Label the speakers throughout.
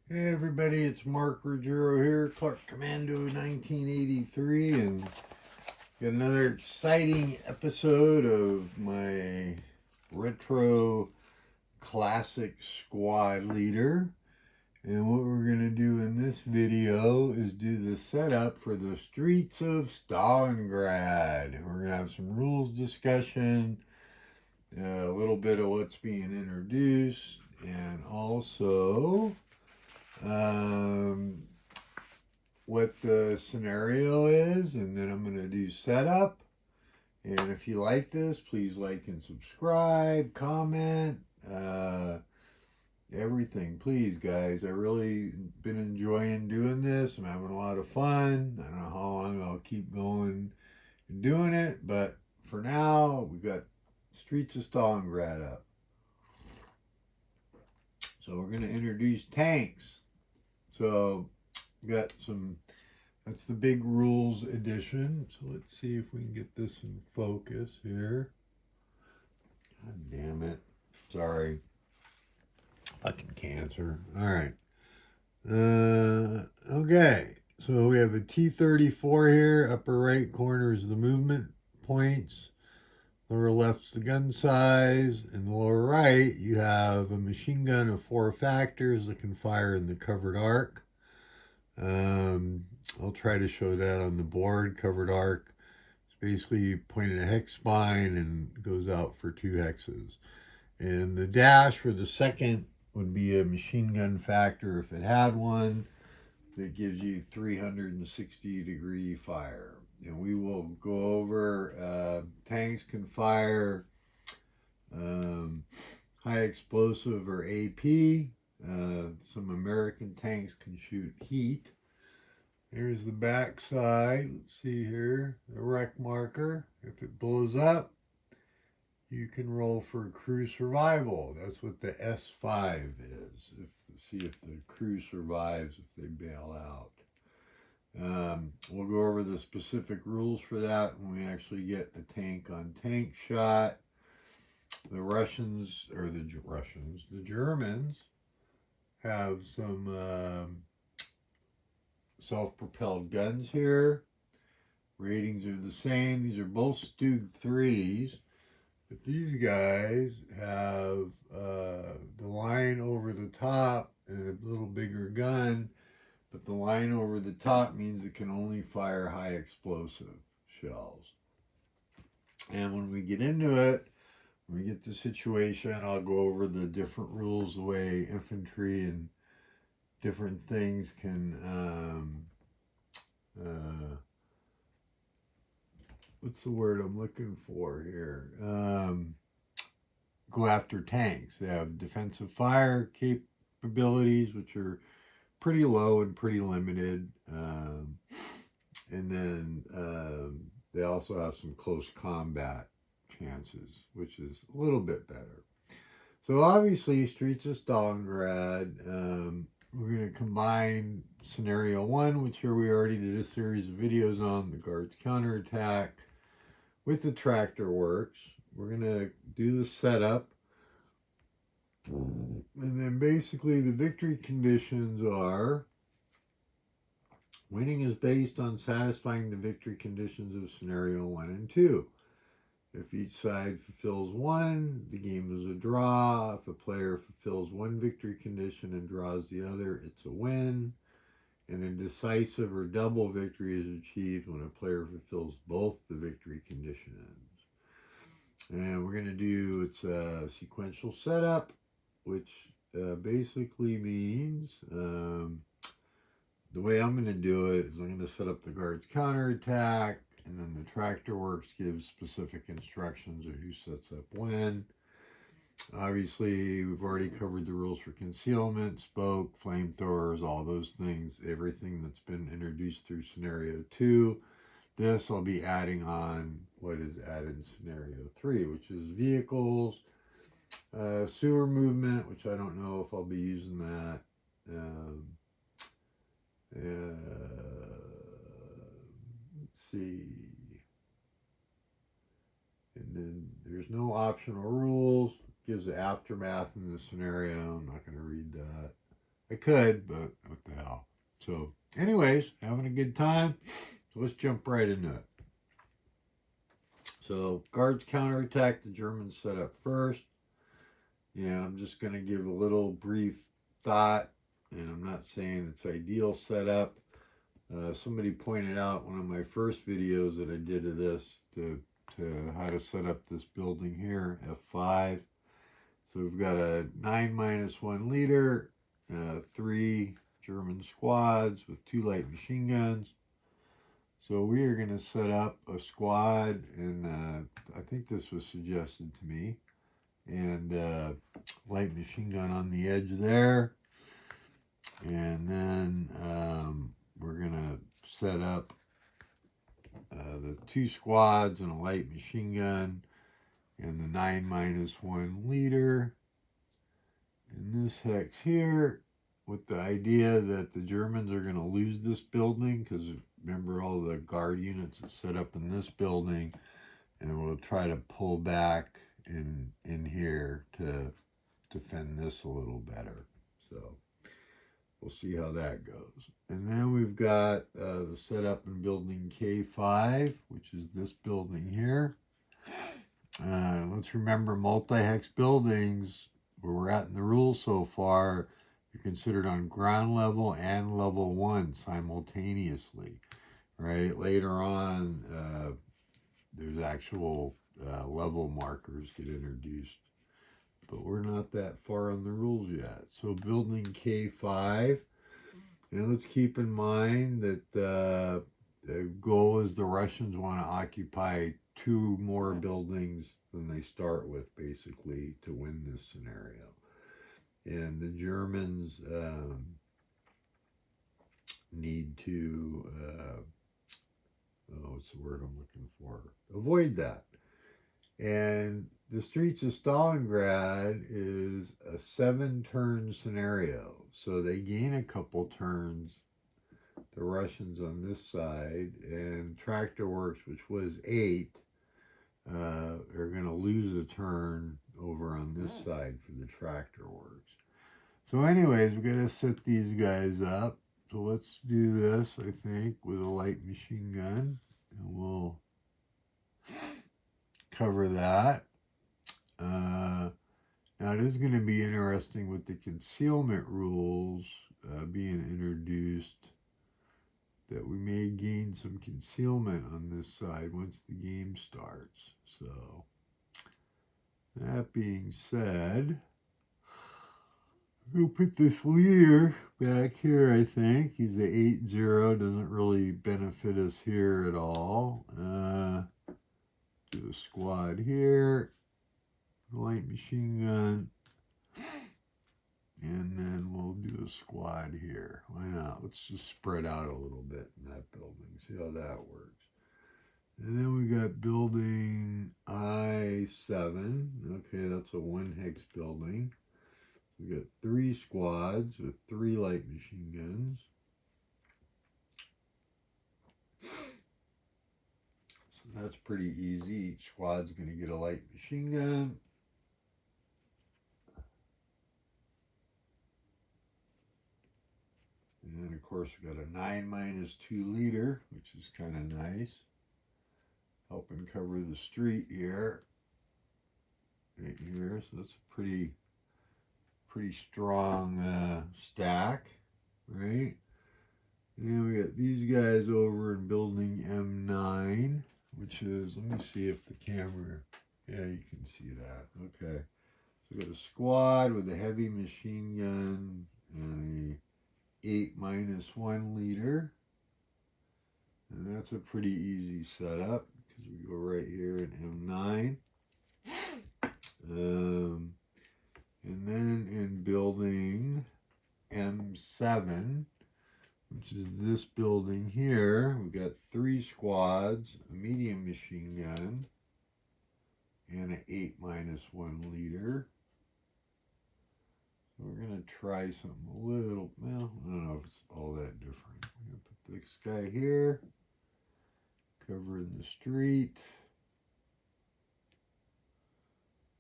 Speaker 1: Hey everybody, it's Mark Ruggiero here, Clark Commando 1983, and got another exciting episode of my retro classic squad leader. And what we're going to do in this video is do the setup for the streets of Stalingrad. We're going to have some rules discussion, a little bit of what's being introduced, and also um, what the scenario is, and then I'm going to do setup. And if you like this, please like and subscribe, comment, everything. Please, guys. I really been enjoying doing this. I'm having a lot of fun. I don't know how long I'll keep going and doing it, but for now, we've got Streets of Stalingrad up. So we're going to introduce tanks. So we got some. That's the big rules edition. So let's see if we can get this in focus here. God damn it. Sorry. Fucking cancer. All right. Okay. So we have a T-34 here. Upper right corner is the movement points. Lower left's the gun size. In the lower right, you have a machine gun of 4 factors that can fire in the covered arc. I'll try to show that on the board. Covered arc. It's basically you point at a hex spine and goes out for 2 hexes. And the dash for the second would be a machine gun factor if it had one that gives you 360-degree fire. And we will go over tanks can fire high explosive or AP. Some American tanks can shoot heat. Here's the back side. Let's see here. The wreck marker. If it blows up, you can roll for crew survival. That's what the S5 is. See if the crew survives if they bail out. We'll go over the specific rules for that when we actually get the tank on tank shot. The Germans have some self-propelled guns here. Ratings are the same. These are both Stug 3s. But these guys have the line over the top and a little bigger gun. But the line over the top means it can only fire high explosive shells. And when we get into it, when we get the situation, I'll go over the different rules, the way infantry and different things can what's the word I'm looking for here? Go after tanks. They have defensive fire capabilities, which are pretty low and pretty limited. And then they also have some close combat chances, which is a little bit better. So obviously, Streets of Stalingrad, we're going to combine Scenario 1, which here we already did a series of videos on, the Guards counterattack, with the tractor works. We're going to do the setup. And then basically the victory conditions are winning is based on satisfying the victory conditions of Scenario 1 and 2. If each side fulfills one, the game is a draw. If a player fulfills one victory condition and draws the other, it's a win. And a decisive or double victory is achieved when a player fulfills both the victory conditions. And we're going to do, it's a sequential setup, which basically means the way I'm going to do it is I'm going to set up the Guards counterattack, and then the tractor works gives specific instructions of who sets up when. Obviously, we've already covered the rules for concealment, spoke, flamethrowers, all those things, everything that's been introduced through Scenario 2. This I'll be adding on what is added in Scenario 3, which is vehicles, sewer movement, which I don't know if I'll be using that. Let's see. And then there's no optional rules. Gives the aftermath in the scenario. I'm not going to read that. I could, but what the hell. So, anyways, having a good time. So let's jump right into it. So, guards counterattack the Germans set up first. Yeah, I'm just going to give a little brief thought, and I'm not saying it's ideal setup. Somebody pointed out one of my first videos that I did of this to how to set up this building here, F5. So we've got a 9-1 leader, 3 German squads with 2 light machine guns. So we are going to set up a squad, and I think this was suggested to me, and light machine gun on the edge there. And then we're going to set up the 2 squads and a light machine gun and the 9-1 leader in this hex here, with the idea that the Germans are going to lose this building, because remember all the guard units are set up in this building, and we'll try to pull back in here to defend this a little better. So we'll see how that goes. And then we've got the setup in building K5, which is this building here. Let's remember multi-hex buildings, where we're at in the rules so far, you're considered on ground level and level 1 simultaneously, right? Later on, there's actual level markers get introduced, but we're not that far on the rules yet. So building K5, and let's keep in mind that the goal is the Russians want to occupy 2 more buildings than they start with, basically, to win this scenario. And the Germans need to, what's the word I'm looking for? Avoid that. And the streets of Stalingrad is a 7-turn scenario. So they gain a couple turns, the Russians on this side, and Tractor Works, which was 8, are going to lose a turn over on this side for the Tractor Works. So anyways, we're going to set these guys up. So let's do this, I think, with a light machine gun, and we'll cover that. Now it is going to be interesting with the concealment rules being introduced, that we may gain some concealment on this side once the game starts. So that being said, we'll put this leader back here, I think. He's a 8-0, doesn't really benefit us here at all. Do a squad here, light machine gun, and then we'll do a squad here. Why not? Let's just spread out a little bit in that building, see how that works. And then we got building I7. Okay, that's a 1-hex building. We got 3 squads with 3 light machine guns. So that's pretty easy. Each squad's going to get a light machine gun. And then, of course, we got a 9-2 leader, which is kind of nice. Helping cover the street here. Right here. So that's a pretty strong stack, right? And then we got these guys over in building M9, which is, let me see if the camera, yeah, you can see that. Okay. So we got a squad with a heavy machine gun and a 8-1 leader. And that's a pretty easy setup, because we go right here in M9. And then in building M7, which is this building here, we've got 3 squads, a medium machine gun, and an 8-1 leader. So we're going to try something a little, well, I don't know if it's all that different. We're going to put this guy here, covering the street.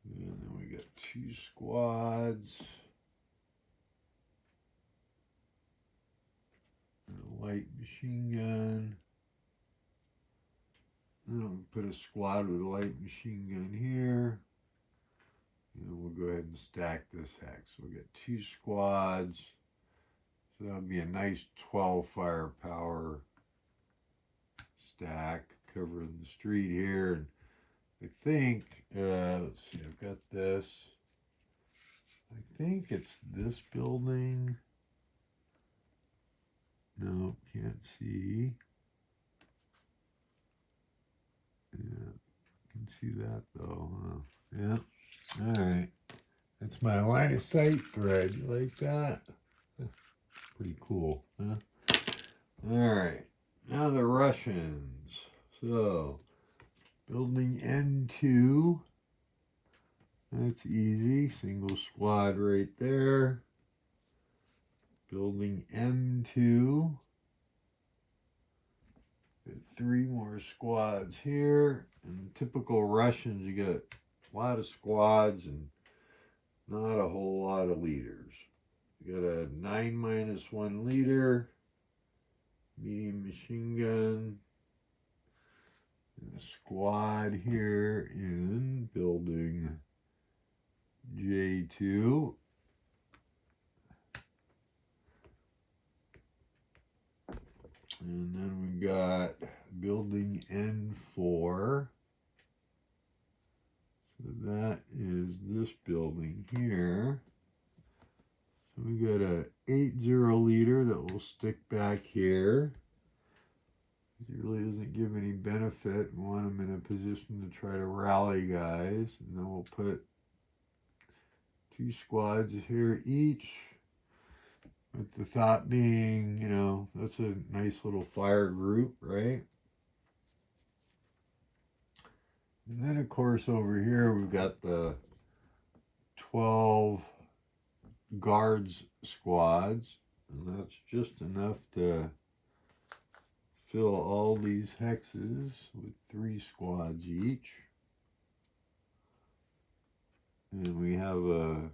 Speaker 1: And then we got 2 squads. light machine gun. Then I'll put a squad with a light machine gun here. And we'll go ahead and stack this hex. We'll get 2 squads. So that'll be a nice 12 firepower stack covering the street here. And I think, let's see, I've got this. I think it's this building. No, can't see. Yeah, can see that though, huh? Yeah. All right. That's my line of sight thread. You like that? Pretty cool, huh? All right. Now the Russians. So, building N2. That's easy. Single squad right there. Building M2. Got 3 more squads here. And typical Russians, you get a lot of squads and not a whole lot of leaders. You got a 9-1 leader, medium machine gun, and a squad here in building J2. And then we got building N4. So that is this building here. So we got a 8-0 leader that will stick back here. He really doesn't give any benefit. We want him in a position to try to rally guys. And then we'll put 2 squads here each. With the thought being, you know, that's a nice little fire group, right? And then, of course, over here, we've got the 12 guards squads. And that's just enough to fill all these hexes with 3 squads each. And we have a,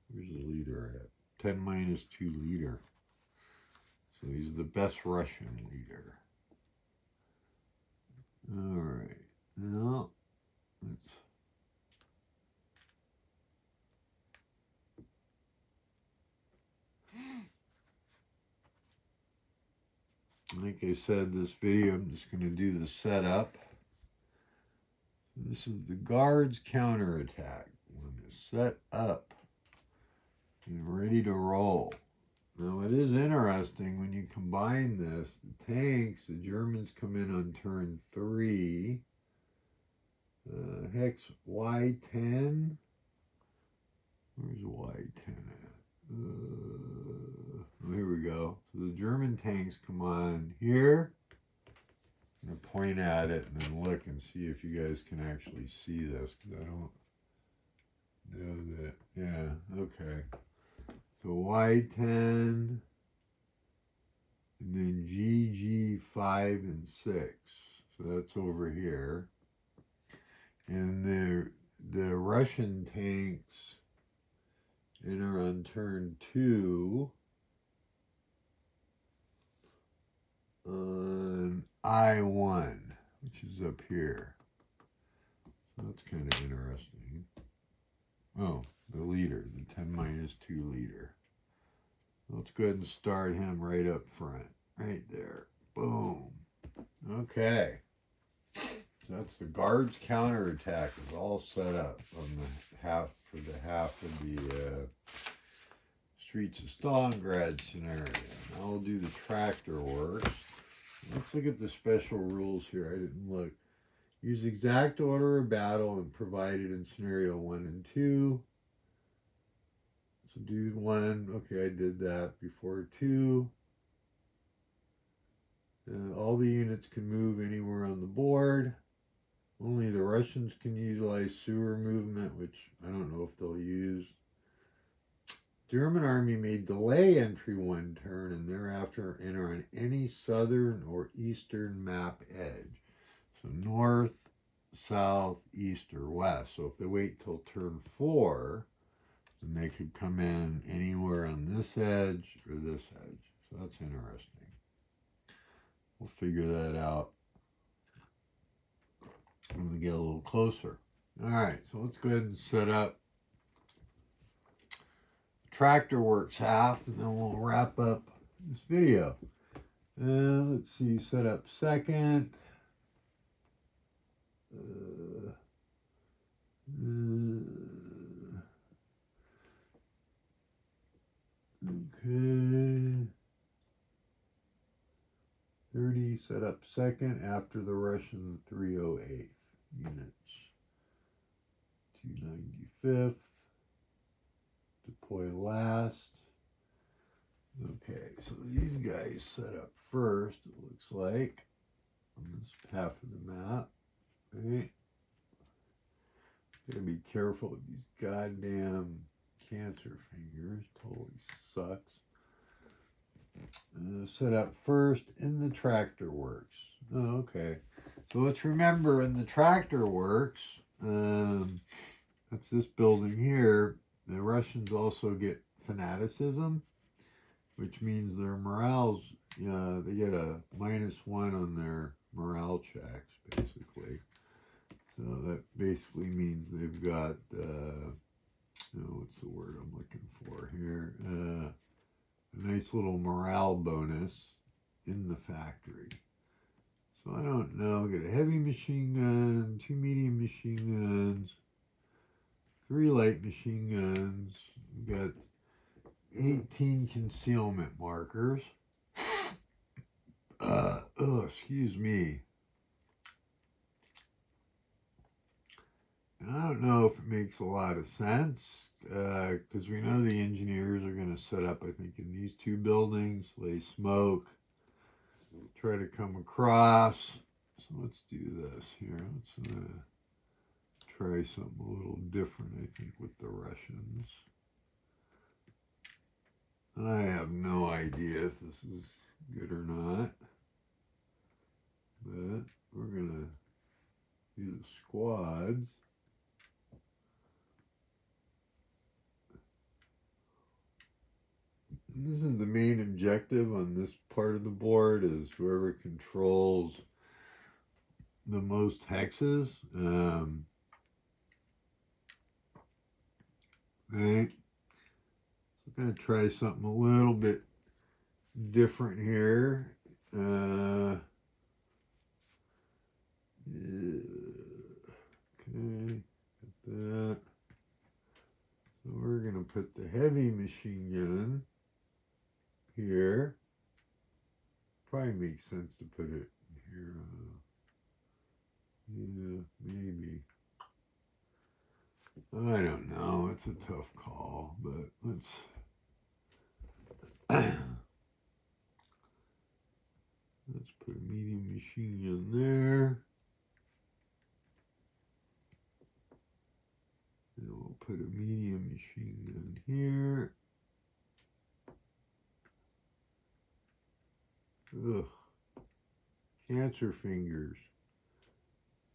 Speaker 1: where's the leader at? 10-2 leader. So he's the best Russian leader. All right. Now, let's... Like I said, this video, I'm just going to do the setup. This is the guards counterattack. When it's set up and ready to roll. Now it is interesting when you combine this, the tanks, the Germans come in on turn 3. Hex Y10. Where's Y10 at? Oh, here we go. So the German tanks come on here. I'm going to point at it and then look and see if you guys can actually see this, because I don't know that. Yeah, okay. So Y10, and then GG5 and 6. So that's over here. And the Russian tanks enter on turn 2 on I1, which is up here. So that's kind of interesting. Oh, the leader, the 10-2 leader. Let's go ahead and start him right up front. Right there. Boom. Okay. So that's the guards counterattack is all set up on the half of the streets of Stalingrad scenario. Now I'll do the tractor work. Let's look at the special rules here. I didn't look. Use exact order of battle and provided in scenario 1 and 2. So do 1. Okay, I did that before 2. All the units can move anywhere on the board. Only the Russians can utilize sewer movement, which I don't know if they'll use. German army may delay entry 1 turn and thereafter enter on any southern or eastern map edge. So north, south, east, or west. So if they wait till turn 4, then they could come in anywhere on this edge or this edge. So that's interesting. we'll figure that out when we get a little closer. All right, so let's go ahead and set up Tractor Works half, and then we'll wrap up this video. Let's see, set up second. Okay. 30, set up second after the Russian 308 units. 295th. Deploy last. Okay, so these guys set up first, it looks like, on this half of the map. Right? Gotta be careful with these goddamn cancer fingers. Totally sucks. Set up first in the Tractor Works. Oh, okay. So let's remember in the Tractor Works, that's this building here, the Russians also get fanaticism, which means their morale's, they get a -1 on their morale checks, basically. So that basically means they've got, what's the word I'm looking for here? A nice little morale bonus in the factory. So I don't know, get a heavy machine gun, 2 medium machine guns, 3 light machine guns. We've got 18 concealment markers. Excuse me. And I don't know if it makes a lot of sense, because we know the engineers are going to set up, I think, in these 2 buildings, lay smoke, try to come across. So let's do this here. Let's try something a little different, I think, with the Russians. I have no idea if this is good or not, but we're going to do the squads. This is the main objective on this part of the board, is whoever controls the most hexes. Right? So I'm going to try something a little bit different here. Okay, got that. So we're going to put the heavy machine gun here. Probably makes sense to put it here. Yeah, maybe. I don't know. It's a tough call, but let's let's put a medium machine gun there. And we'll put a medium machine gun here. Ugh. Cancer fingers.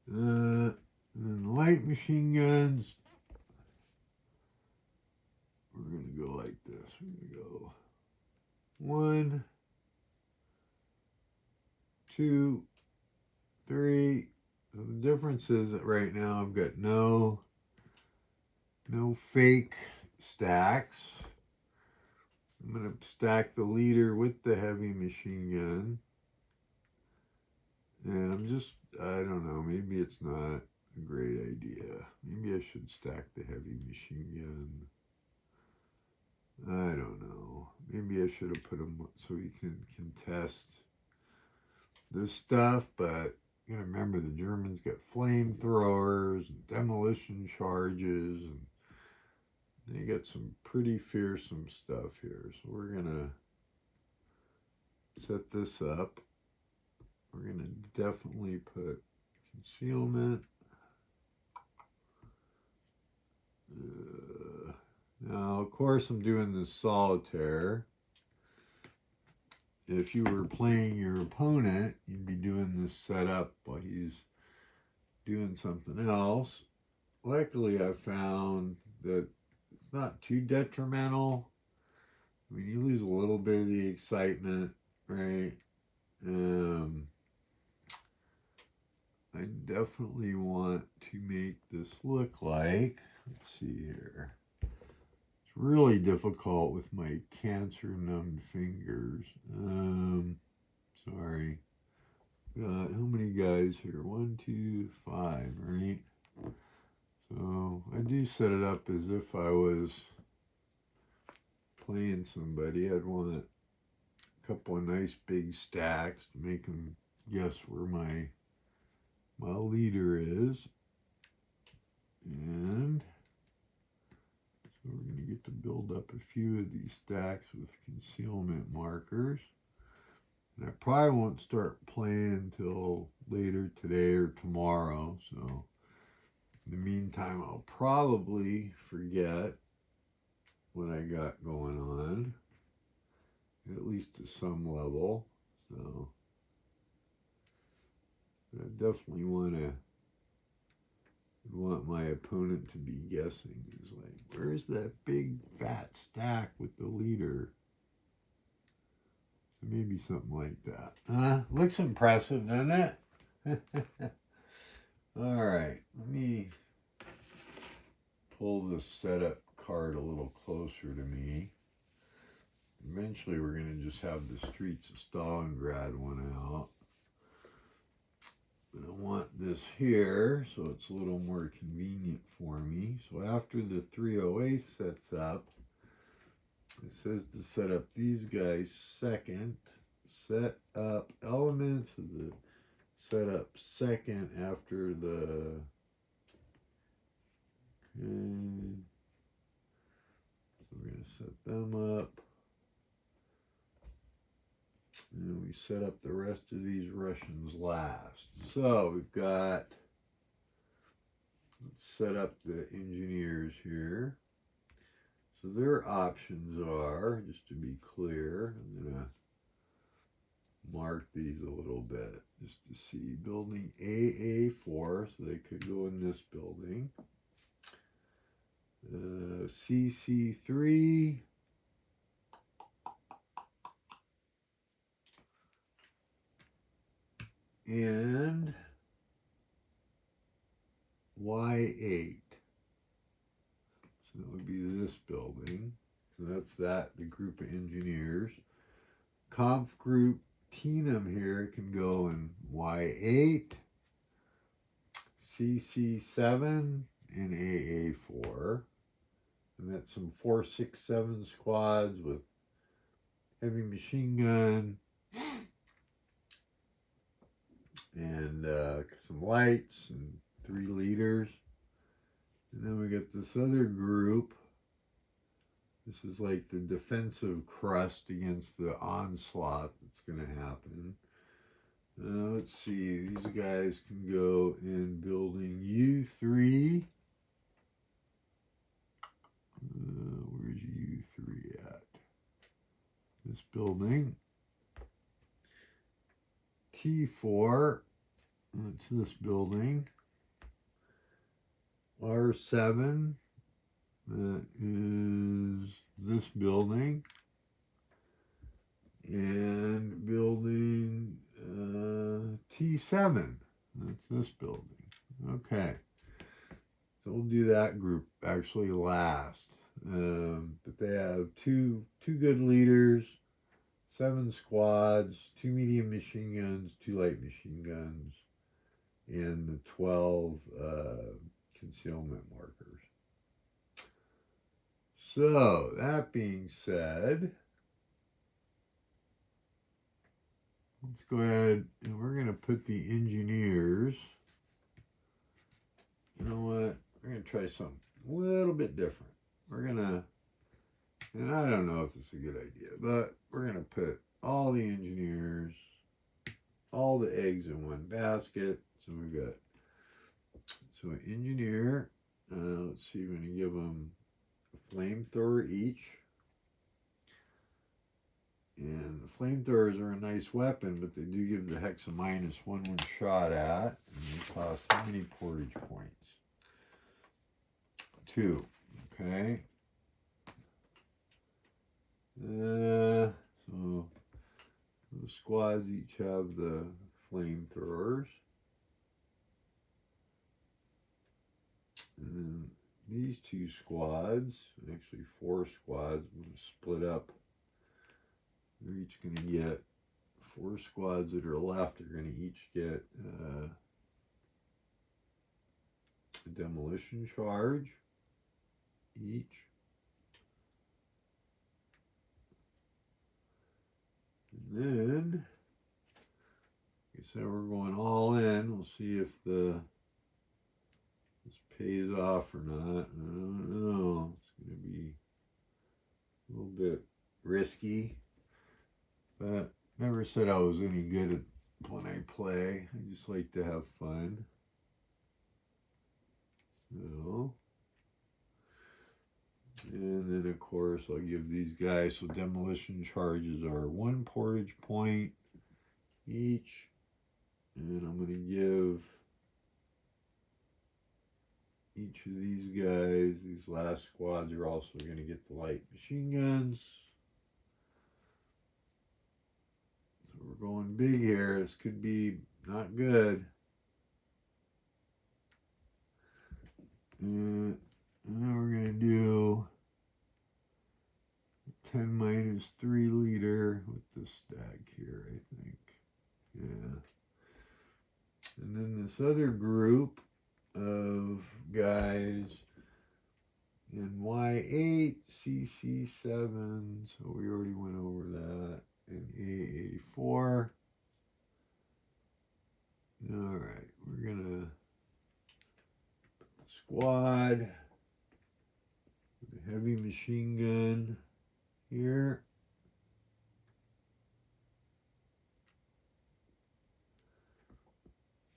Speaker 1: And then light machine guns. We're going to go like this. We're going to go 1, 2, 3. So the difference is that right now I've got no fake stacks. I'm going to stack the leader with the heavy machine gun. And I'm just, I don't know, maybe it's not a great idea. Maybe I should stack the heavy machine gun. I don't know. Maybe I should have put them so you can contest this stuff, but you gotta remember the Germans got flamethrowers and demolition charges, and they got some pretty fearsome stuff here. So we're gonna set this up. We're gonna definitely put concealment. Now, of course, I'm doing this solitaire. If you were playing your opponent, you'd be doing this setup while he's doing something else. Luckily, I found that it's not too detrimental. I mean, you lose a little bit of the excitement, right? I definitely want to make this look like, let's see here. It's really difficult with my cancer-numbed fingers. Sorry. How many guys here? 1, 2, 5, right? So I do set it up as if I was playing somebody. I'd want a couple of nice big stacks to make them guess where my leader is. And so we're going to get to build up a few of these stacks with concealment markers. And I probably won't start playing until later today or tomorrow. So in the meantime, I'll probably forget what I got going on, at least to some level. So I definitely want my opponent to be guessing. He's like, where's that big fat stack with the leader? So maybe something like that. Looks impressive, doesn't it? All right, let me pull this setup card a little closer to me. Eventually we're going to just have the Streets of Stalingrad one out. But I want this here so it's a little more convenient for me. So after the 308 sets up, it says to set up these guys second. Set up elements of the setup second after the okay. So we're going to set them up. And we set up the rest of these Russians last. So we've got, let's set up the engineers here. So their options are, just to be clear, I'm going to mark these a little bit just to see. Building AA4, so they could go in this building. CC3. And Y8. So that would be this building. So that's that, the group of engineers. Conf group Teenum here can go in Y8, CC7, and AA4. And that's some 467 squads with heavy machine gun and some lights and 3 leaders. And then we got this other group. This is like the defensive crust against the onslaught that's going to happen. Let's see, these guys can go in building U3. Where's U3 at? This building. T4, that's this building. R7, that is this building. And building T7, that's this building. Okay, so we'll do that group actually last. But they have two good leaders, 7 squads, 2 medium machine guns, 2 light machine guns, and the 12 concealment markers. So, that being said, let's go ahead and we're going to put the engineers. You know what? We're going to try something a little bit different. We're going to, and I don't know if this is a good idea, but we're going to put all the engineers, all the eggs in one basket. So we've got, so an engineer, let's see, we're going to give them a flamethrower each. And the flamethrowers are a nice weapon, but they do give the hex a -1 when shot at. And they cost how many portage points? 2. Okay. So those squads each have the flamethrowers. And then these two squads, actually 4 squads, I'm going to split up. They're each going to get 4 squads that are left are going to each get a demolition charge each. And then, like I said, we're going all in. We'll see if this pays off or not. I don't know. It's going to be a little bit risky. But never said I was any good at when I play. I just like to have fun. So, and then of course I'll give these guys, so demolition charges are 1 portage point each. And I'm going to give each of these guys, these last squads are also going to get the light machine guns. So we're going big here. This could be not good. And then we're going to do 10 minus 3 liter with this stack here, I think. Yeah. And then this other group of guys in Y8, CC7, so we already went over that, and AA4. All right, we're going to put the squad, the heavy machine gun here.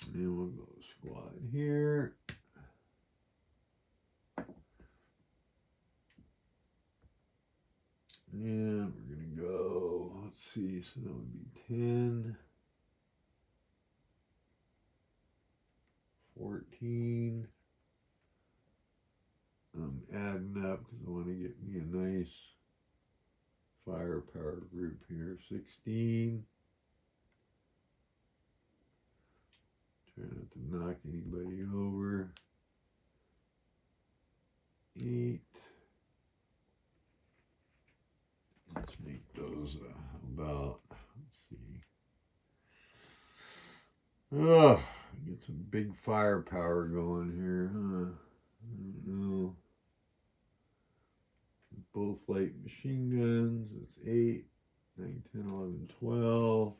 Speaker 1: And then we'll go squad here. And we're going to go, let's see, so that would be 10, 14. I'm adding up because I want to get me a nice firepower group here. 16. Try not to knock anybody over. 8. Let's make those about, let's see. Oh, get some big firepower going here, huh? I don't know. Both light machine guns, that's 8, 9, 10, 11, 12.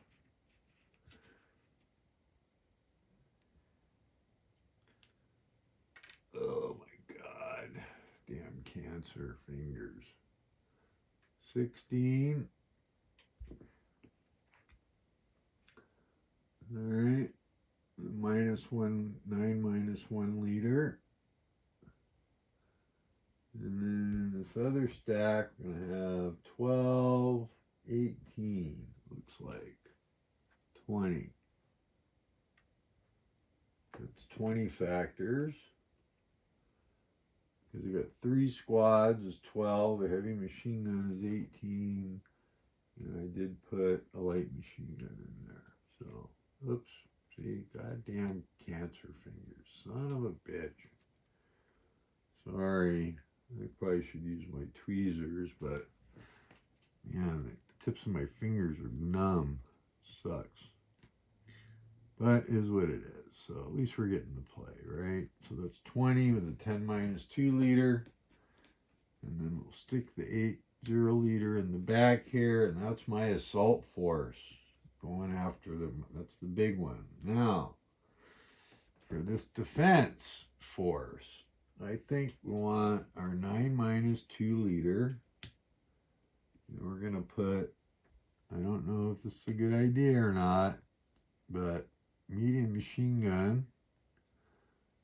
Speaker 1: Oh my God, damn cancer fingers. 16. All right, -1, 9 minus 1 liter. And then in this other stack, we're going to have 12, 18, looks like 20. That's 20 factors. Because we got 3 squads is 12, a heavy machine gun is 18, and I did put a light machine gun in there. So, oops, see, goddamn cancer fingers, son of a bitch. Sorry, I probably should use my tweezers, but man, the tips of my fingers are numb. Sucks. But is what it is. So at least we're getting to play, right? So that's 20 with a 10 minus 2 liter. And then we'll stick the 8 0 liter in the back here. And that's my assault force going after them. That's the big one. Now, for this defense force, I think we want our 9 minus 2 liter. And we're going to put, I don't know if this is a good idea or not, but medium machine gun,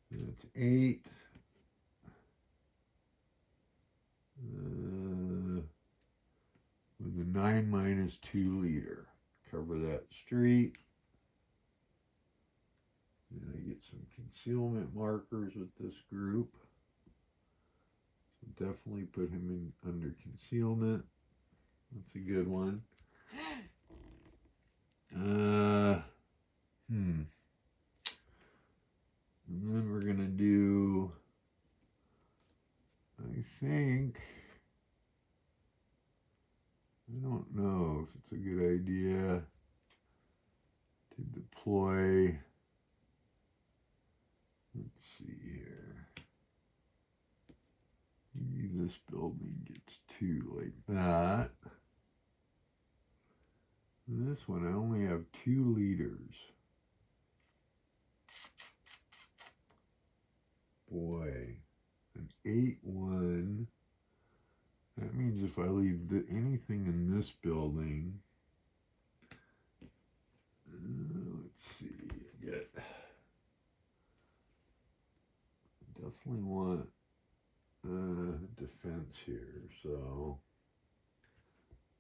Speaker 1: that's 8, with a 9 minus 2 liter. Cover that street. And I get some concealment markers with this group. So definitely put him in under concealment. That's a good one. And then we're going to do, I think, I don't know if it's a good idea to deploy, let's see here, maybe this building gets two like that. And this one, I only have 2 leaders. Boy, an 8-1. That means if I leave anything in this building, let's see, definitely want defense here. So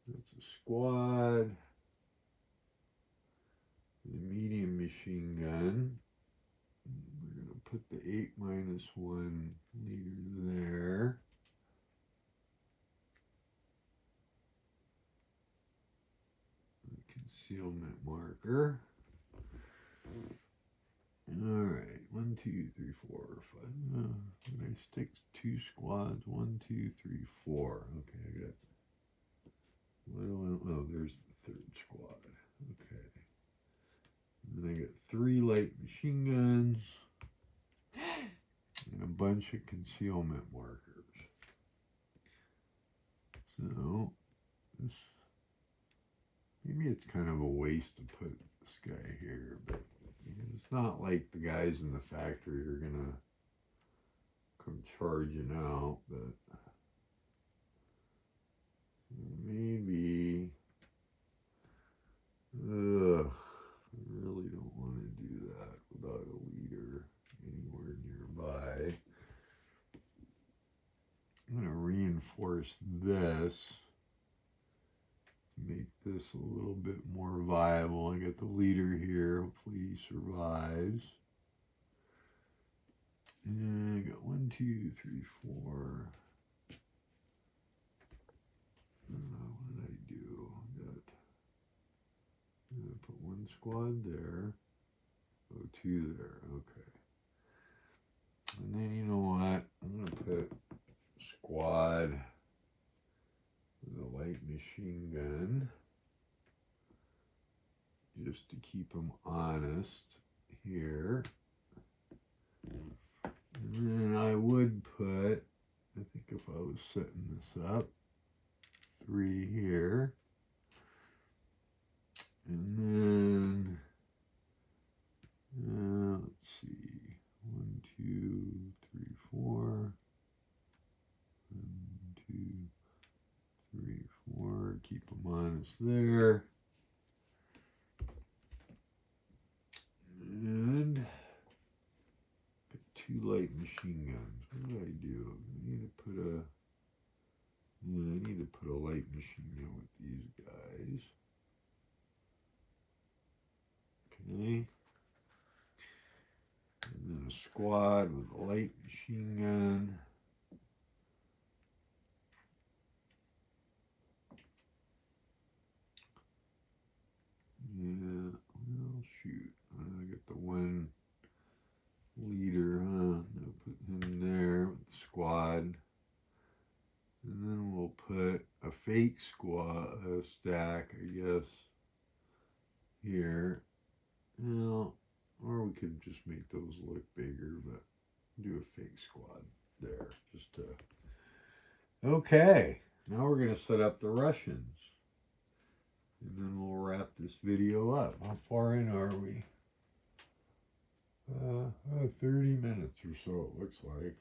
Speaker 1: that's a squad, the medium machine gun. We're going to put the 8-1 leader there. The concealment marker. All right, 1, 2, 3, 4, 5. I stick 2 squads. 1, 2, 3, 4. Okay, I got. What do I? Oh, there's the 3rd squad. Okay. And then I got 3 light machine guns and a bunch of concealment markers. So this, maybe it's kind of a waste to put this guy here, but it's not like the guys in the factory are gonna come charging out, but maybe, I really don't want to do that without a leader anywhere nearby. I'm going to reinforce this to make this a little bit more viable. I got the leader here. Hopefully he survives. And I got 1, 2, 3, 4. What did I do? I'm going to put 1 squad there. Oh, 2 there. Okay. And then you know what? I'm going to put squad with a light machine gun just to keep them honest here. And then I would put, I think if I was setting this up, 3 here. And then, let's see, 1, 2, 3, 4. 1, 2, 3, 4. Keep them honest there. And got 2 light machine guns. What do I do? I need to put a light machine gun with these guys. Okay. And then a squad with a light machine gun. Yeah, well, shoot. I got the 1 leader, huh? I'll put him there with the squad. And then we'll put a fake squad, stack, I guess, here. Well, or we could just make those look bigger, but do a fake squad there. Just to. Okay, now we're going to set up the Russians. And then we'll wrap this video up. How far in are we? 30 minutes or so, it looks like.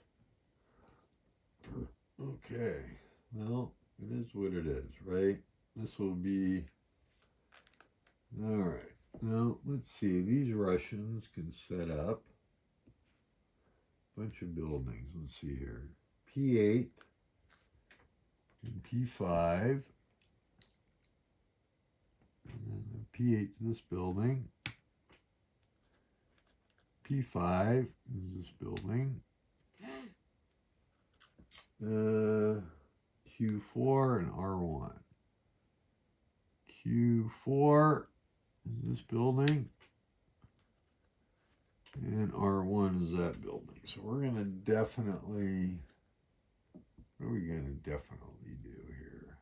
Speaker 1: Okay, well, it is what it is, right? This will be, all right. Now, let's see, these Russians can set up a bunch of buildings. Let's see here. P8 and P5. And P8's this building. P5 is this building. Q4 and R1. Q4 is this building. And R1 is that building. So we're going to definitely, what are we going to definitely do here?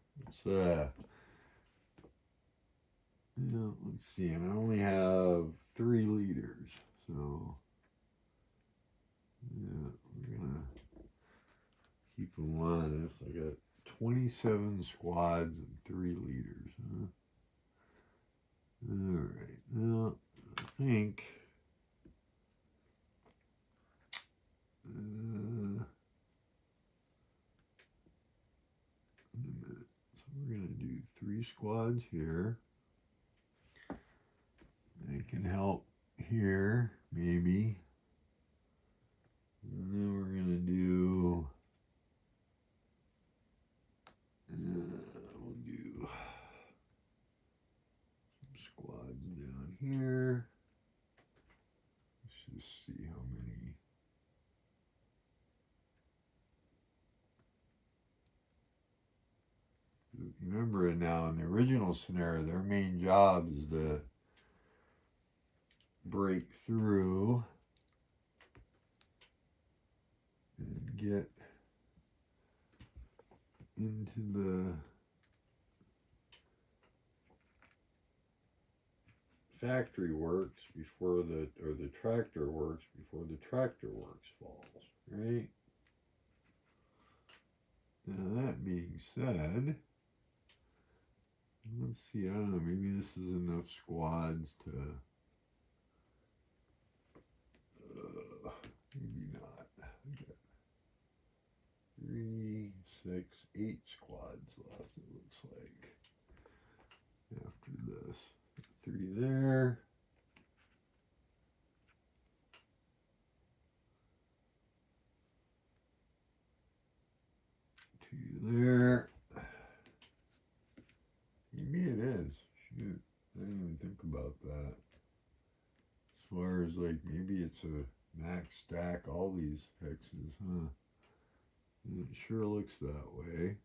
Speaker 1: Let's see, and I only have 3 leaders. So, yeah, we're going to keep them honest. I got 27 squads and 3 leaders. Huh? All right, now I think a minute. So we're going to do 3 squads here. They can help here, maybe. And then we're going to do, we'll do some squads down here. Let's just see how many. Remember now, in the original scenario, their main job is to break through and get into the factory works before the tractor works before the tractor works falls, right? Now that being said, let's see, I don't know, maybe this is enough squads to, maybe not. We got 3, 6, 8 squads left, it looks like, after this. 3 there. 2 there. Maybe it is. Shoot, I didn't even think about that. As far as like, maybe it's a max stack, all these hexes, huh? And it sure looks that way.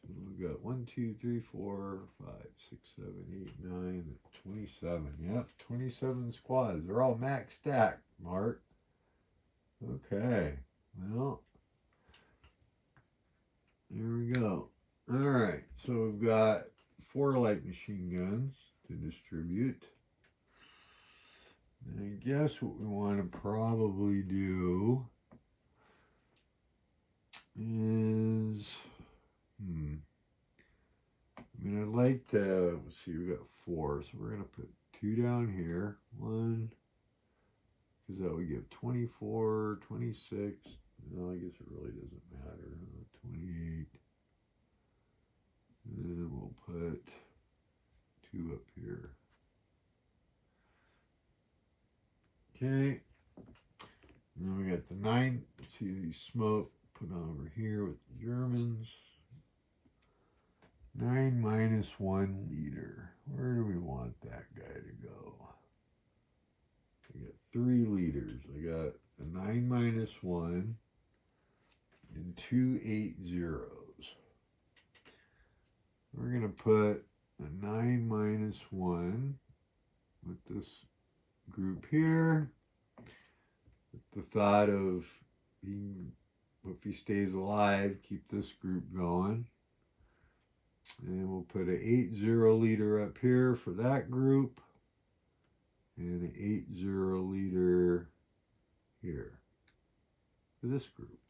Speaker 1: So we've got 1, 2, 3, 4, 5, 6, 7, 8, 9, 27. Yep, 27 squads. They're all max stacked, Mark. Okay, well, there we go. All right, so we've got 4 light machine guns to distribute. And I guess what we want to probably do is, I mean, I'd like to, let's see, we got 4, so we're going to put 2 down here. 1, because that would give 24, 26. No, I guess it really doesn't matter. 28. And then we'll put 2 up here. Okay. And then we got the 9. Let's see these smoke put on over here with the Germans. 9 minus 1 leader. Where do we want that guy to go? I got 3 leaders. I got a 9 minus 1 and 2 8 zeros. We're going to put a 9 minus 1 with this group here. With the thought of, if he stays alive, keep this group going. And we'll put an 8 0 leader up here for that group. And an 8 0 leader here for this group.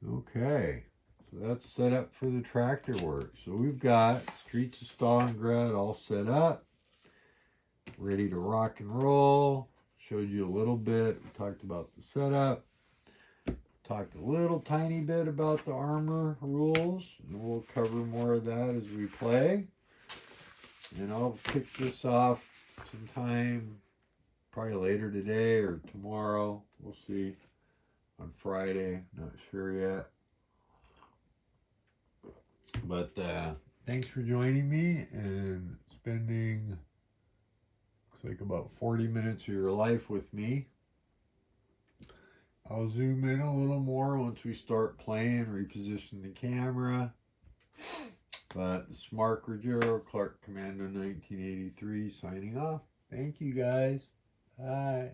Speaker 1: Okay. So that's set up for the tractor work. So we've got Streets of Stalingrad all set up, ready to rock and roll. Showed you a little bit. We talked about the setup. Talked a little tiny bit about the armor rules. And we'll cover more of that as we play. And I'll kick this off sometime, probably later today or tomorrow. We'll see. On Friday. Not sure yet. But thanks for joining me and spending, looks like about 40 minutes of your life with me. I'll zoom in a little more once we start playing, reposition the camera. But this is Mark Ruggiero, Clark Commando 1983, signing off. Thank you guys. Bye.